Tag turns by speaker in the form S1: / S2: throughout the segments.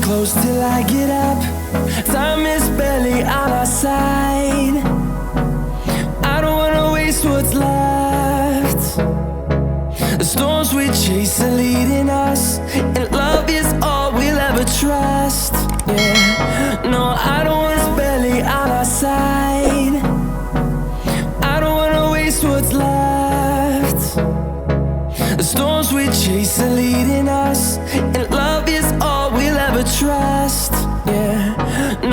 S1: close till I get up. Time is barely on our side. I don't wanna waste what's left. The storms we chase are leading us, and love is all we'll ever trust. Yeah, no, I don't want it's barely on our side. I don't wanna waste what's left. The storms we chase are leading us, and love is all we'll ever trust. Yeah,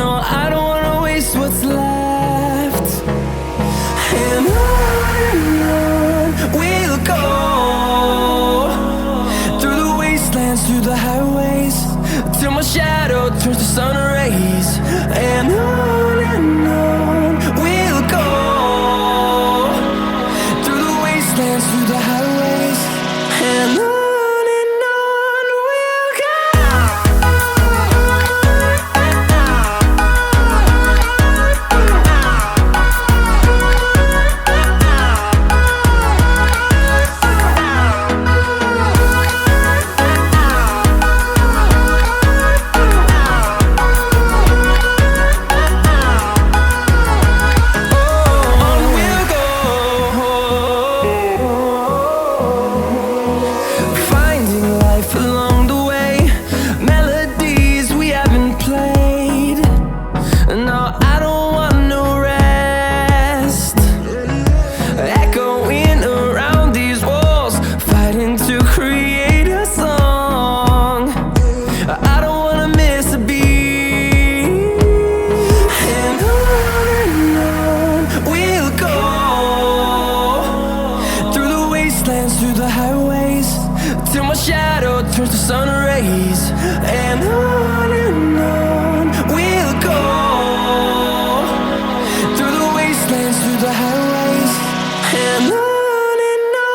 S1: no, I don't wanna waste what's left. And on we'll go, through the wastelands, through the highways, till my shadow turns to sun rays. And on we'll go, through the wastelands, through the highways, and on we'll go. Through the highways, till my shadow turns to sun rays. And on we'll go, through the wastelands, through the highways, and on we'll go.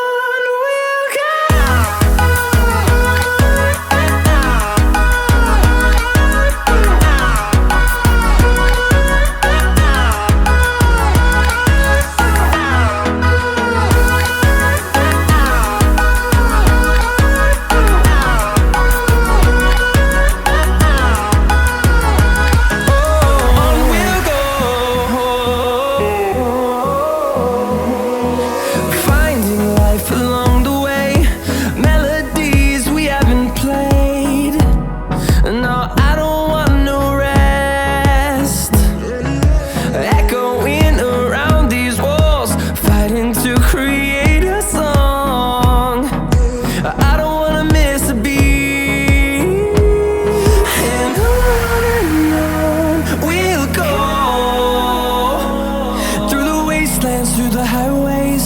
S1: Through the highways,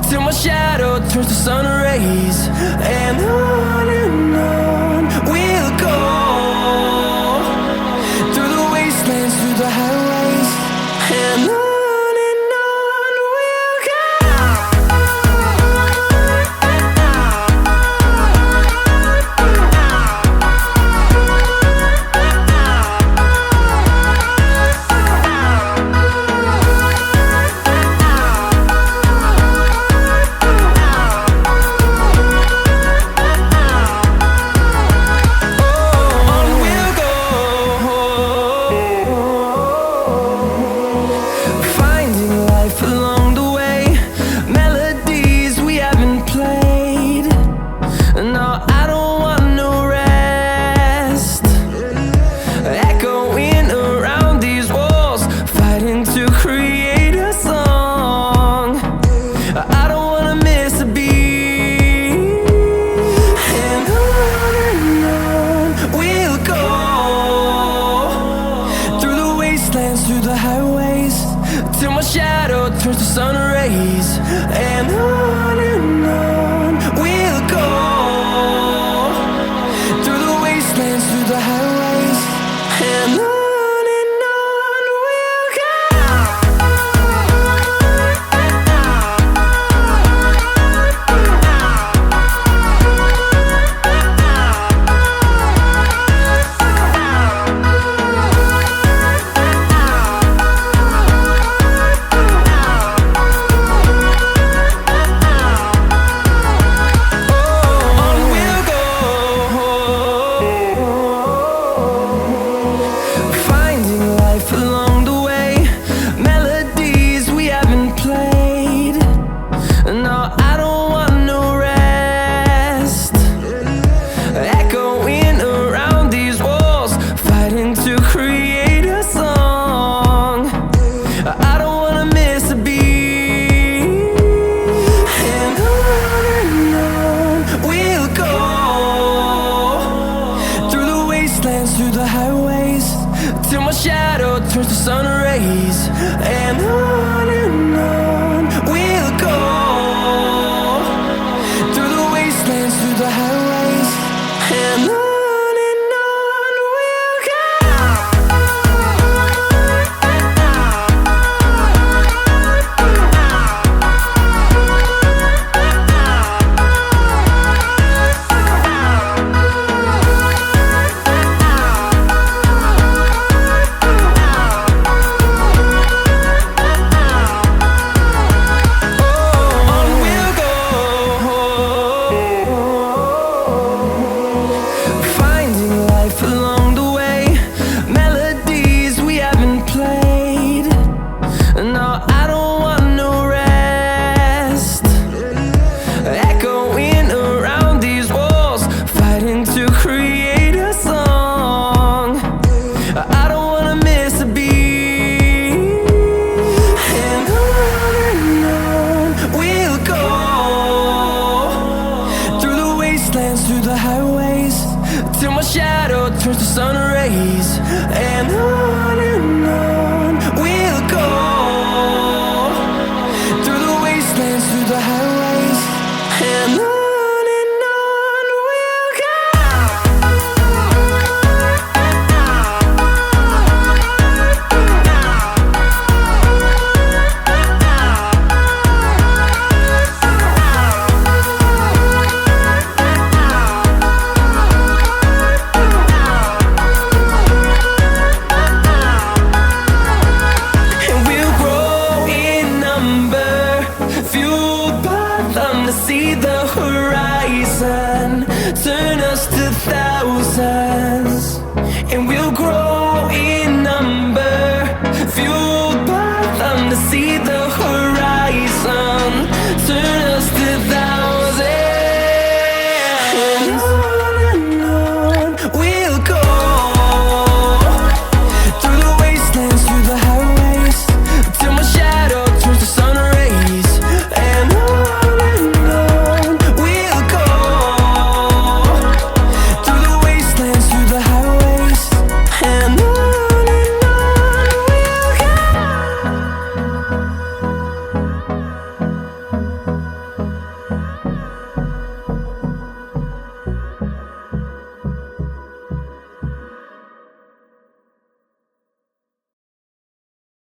S1: till my shadow turns to sun rays. And on we'll go, through the wastelands, through the highways, and on we'll go. Through the highways, till my shadow turns to sun rays. And on we'll go, through the wastelands, through the highways, and on we'll go. sun rays and on.